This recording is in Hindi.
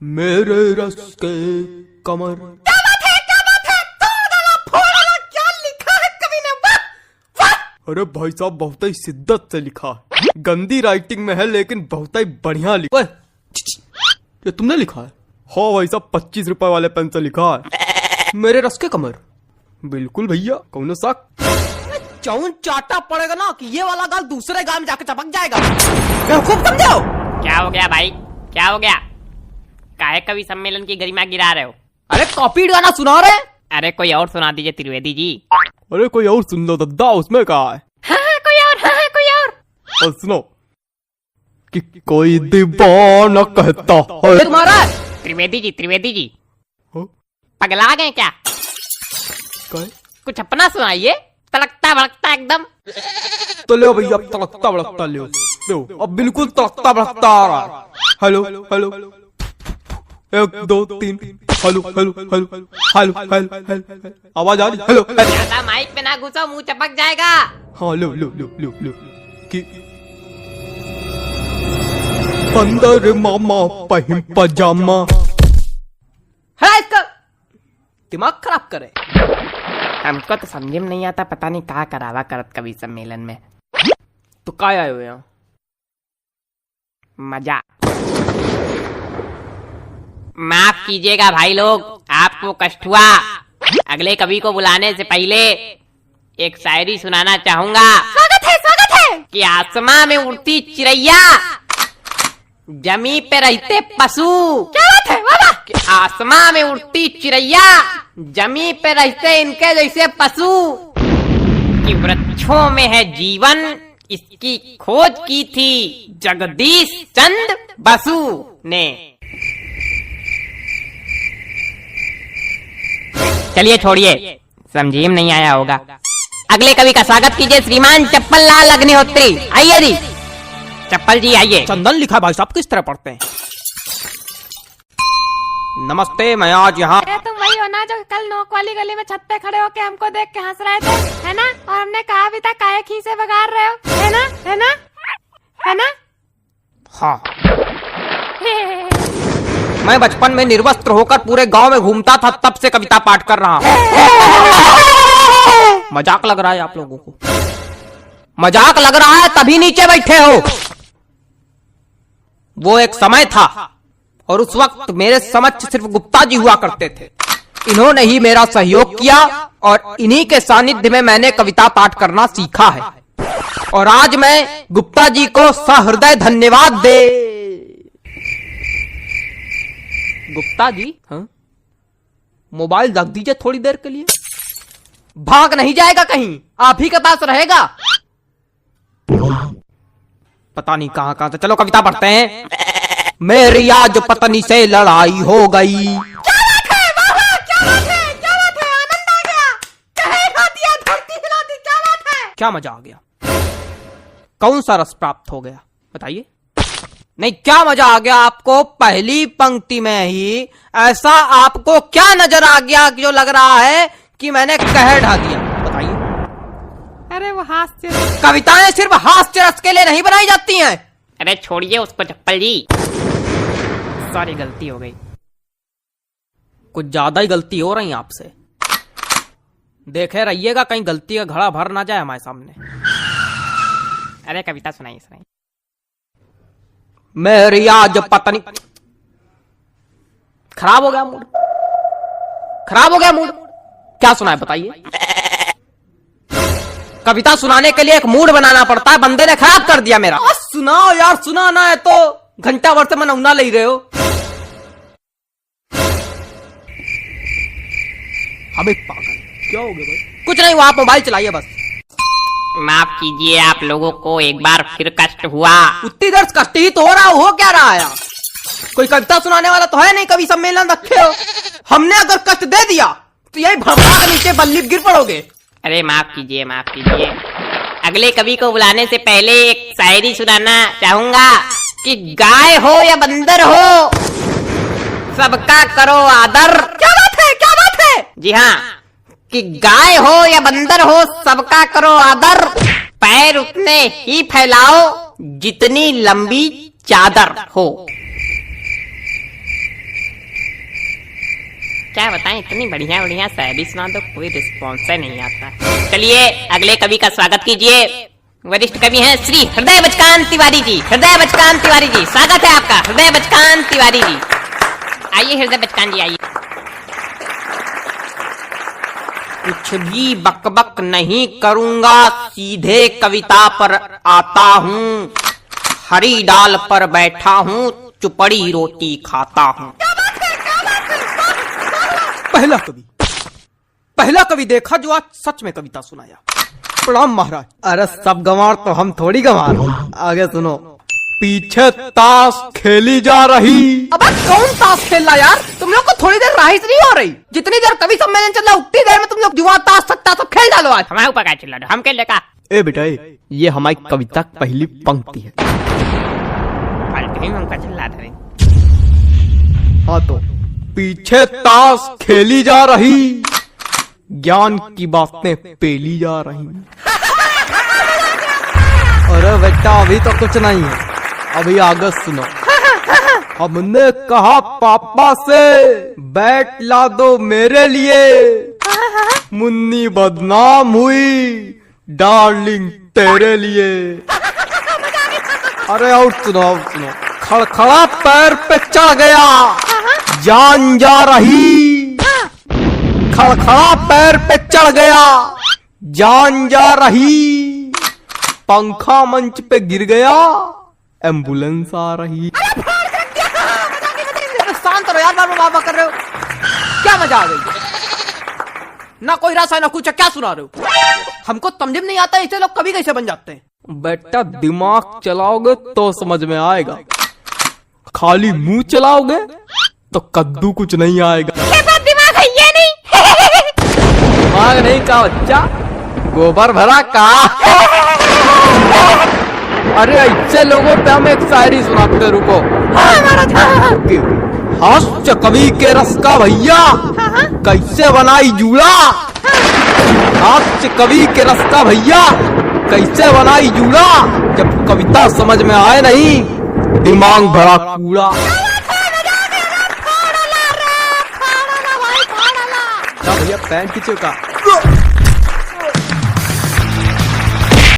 मेरे रस के कमर। क्या बात है, क्या बात है, तोड़ डाला, फोड़ डाला, क्या लिखा है कवि ने, वाह वाह। अरे भाई साहब बहुत ही शिद्दत से लिखा है, गंदी राइटिंग में है लेकिन बहुत ही बढ़िया लिखा है। ये तुमने लिखा है? हाँ भाई साहब 25 रुपए वाले पेन से लिखा है, मेरे रस के कमर। बिल्कुल भैया, कौन साक चौन चाटा पड़ेगा ना कि ये वाला गाल दूसरे गाल में जाके चपक जाएगा। खूब समझो। क्या हो गया भाई, क्या हो गया? काहे कवि सम्मेलन की गरिमा गिरा रहे हो? अरे कॉपी गाना सुना रहे। अरे कोई और सुना दीजिए त्रिवेदी जी। अरे कोई और सुन लो दद्दा, उसमें कहा है? हाँ, कोई और, हाँ, कोई और। और सुनो कि कोई दीवाना कहता है। तुम्हारा त्रिवेदी जी हाँ? पगला गए क्या? काय? कुछ अपना सुनाइए, तड़कता भड़कता एकदम। तो ले भैया, अब तड़कता भड़कता ले, अब बिल्कुल तड़कता भड़कता आ रहा है। Hello hello 1 2 3 hello hello hello hello hello hello, आवाज आ रही? Hello hello. ज्यादा माइक पे ना घुसो, मुंह चपक जाएगा। हाँ लो लो लो लो लो कि अंदर मामा पहिम पजामा। है इसका दिमाग खराब करे। हमको तो समझ में नहीं आता, पता नहीं कहाँ करावा करत कवि सम्मेलन में। तो काय आए हुए यहाँ? मजा। माफ कीजिएगा भाई लोग, आपको कष्ट हुआ। अगले कवि को बुलाने से पहले एक शायरी सुनाना चाहूंगा। स्वागत है कि आसमां में उड़ती चिड़ैया, जमी पे रहते पशु। क्या बात है, वाह वाह। कि आसमां में उड़ती चिड़ैया, जमी पे रहते इनके जैसे पशु। कि वृक्षों में है जीवन, इसकी खोज की थी जगदीश चंद्र बसु ने। चलिए छोड़िए, समझिए नहीं आया होगा। अगले कवि का स्वागत कीजिए श्रीमान चप्पल लाल अग्निहोत्री। आइए जी, चप्पल जी आइए। चंदन लिखा भाई साहब किस तरह पढ़ते हैं? नमस्ते, मैं आज यहाँ। तुम वही हो ना जो कल नोक वाली गली में छत पे खड़े होके हमको देख के हंस रहे थे, है ना? और हमने कहा भी था काहे खीसे बगाड़ रहे हो, है ना, है ना, है ना? हाँ, मैं बचपन में निर्वस्त्र होकर पूरे गांव में घूमता था, तब से कविता पाठ कर रहा हूँ। मजाक लग रहा है आप लोगों को? मजाक लग रहा है तभी नीचे बैठे हो। वो एक समय था और उस वक्त मेरे समक्ष सिर्फ गुप्ता जी हुआ करते थे। इन्होंने ही मेरा सहयोग किया और इन्हीं के सानिध्य में मैंने कविता पाठ करना सीखा है। और आज मैं गुप्ता जी को सहृदय धन्यवाद दे। गुप्ता जी, हाँ? मोबाइल रख दीजिए थोड़ी देर के लिए। भाग नहीं जाएगा कहीं, आप ही के पास रहेगा। पता नहीं कहां से। चलो कविता पढ़ते हैं। मेरी आज पत्नी से लड़ाई हो गई। क्या बात है, वाह वाह, क्या बात है, क्या बात है, आनंद आ गया। कहे खा दिया, धरती हिला दी, क्या बात है। क्या मजा आ गया? कौन सा रस प्राप्त हो गया बताइए? नहीं, क्या मजा आ गया आपको? पहली पंक्ति में ही ऐसा आपको क्या नजर आ गया जो लग रहा है कि मैंने कह ढा दिया? बताइए। अरे वो हास्य। कविताएं सिर्फ हास्य रस के लिए नहीं बनाई जाती हैं। अरे छोड़िए उसको चप्पल जी, सॉरी गलती हो गई। कुछ ज्यादा ही गलती हो रही है आपसे। देखे रहिएगा कहीं गलती का घड़ा भर ना जाए हमारे सामने। अरे कविता सुनाइए सुनाइए। मेरी आज पत्नी। खराब हो गया मूड, खराब हो गया मूड। क्या सुनाए बताइए? कविता सुनाने के लिए एक मूड बनाना पड़ता है, बंदे ने खराब कर दिया मेरा। सुनाओ यार, सुनाना है तो घंटा भर से मनौना ले रहे हो। हम एक पागल। क्या हो गया भाई? कुछ नहीं हुआ, आप मोबाइल चलाइए बस। माफ कीजिए, आप लोगों को एक बार फिर कष्ट हुआ। उतनी देर कष्ट ही तो हो क्या रहा है? कोई कविता सुनाने वाला तो है नहीं, कवि सम्मेलन रखे हो। हमने अगर कष्ट दे दिया तो यही भड़का के नीचे बल्ली गिर पड़ोगे। अरे माफ कीजिए, माफ कीजिए। अगले कवि को बुलाने से पहले एक शायरी सुनाना चाहूंगा। कि गाय हो या बंदर हो, सबका करो आदर। क्या बात है, क्या बात है? जी हाँ, कि गाय हो या बंदर हो, सबका करो आदर। पैर उतने ही फैलाओ जितनी लंबी चादर हो। क्या बताएं, इतनी बढ़िया बढ़िया शायरी सुना दो, कोई रिस्पॉन्स नहीं आता। चलिए अगले कवि का स्वागत कीजिए। वरिष्ठ कवि हैं श्री हृदय बचकान तिवारी जी। हृदय बचकान तिवारी जी, स्वागत है आपका। हृदय बचकान तिवारी जी, आइए हृदय बचकान जी आइए। कुछ भी बकबक नहीं करूंगा, सीधे कविता पर आता हूँ। हरी डाल पर बैठा हूँ, चुपड़ी रोटी खाता हूँ। पहला कवि देखा जो आज सच में कविता सुनाया। प्रणाम महाराज। अरे सब गंवार तो हम थोड़ी गंवार। आगे सुनो। पीछे ताश खेली जा रही। अब कौन ताश खेल रहा यार? तुम लोग को थोड़ी देर राइस नहीं हो रही? जितनी देर कवि सम्मेलन चल रहा उतनी देर में तुम लोग जुआ ताश सट्टा सब खेल डालो आज। हमारे ऊपर क्या चिल्ला रहे हो? हम खेल लेगा। ए बेटा ये हमारी कविता की पहली पंक्ति है। उनका चिल्ला रहे। हाँ तो पीछे ताश खेली जा रही, ज्ञान की बातें पेली जा रही। अरे बेटा अभी तो कुछ नहीं है, अभी आगे सुनो। हमने कहा पापा से बैट ला दो मेरे लिए, मुन्नी बदनाम हुई डार्लिंग तेरे लिए। अरे और सुनो। खड़खड़ा पैर पे चढ़ गया, जान जा रही। खड़खड़ा पैर पे चढ़ गया, जान जा रही। पंखा मंच पे गिर गया, एम्बुलेंस आ रही। शांत रहो यार, बाबा कर रहे हो क्या? मजा आ गई? ना कोई रस है ना कुछ, क्या सुना रहे हो? हमको समझ में नहीं आता ऐसे लोग कभी कैसे बन जाते हैं। बेटा दिमाग चलाओगे तो समझ में आएगा, खाली मुंह चलाओगे तो कद्दू कुछ नहीं आएगा। दिमाग है ये नहीं। दिमाग नहीं का बच्चा, गोबर भरा का। अरे ऐसे लोगों पे हम एक शायरी सुनाते, रुको। हास्य कवि के रस का भैया कैसे बनाई जूड़ा। हास्य कवि के रस का भैया कैसे बनाई जूड़ा, जब कविता समझ में आए नहीं दिमाग भरा कूड़ा। भैया पैंट खींचो का।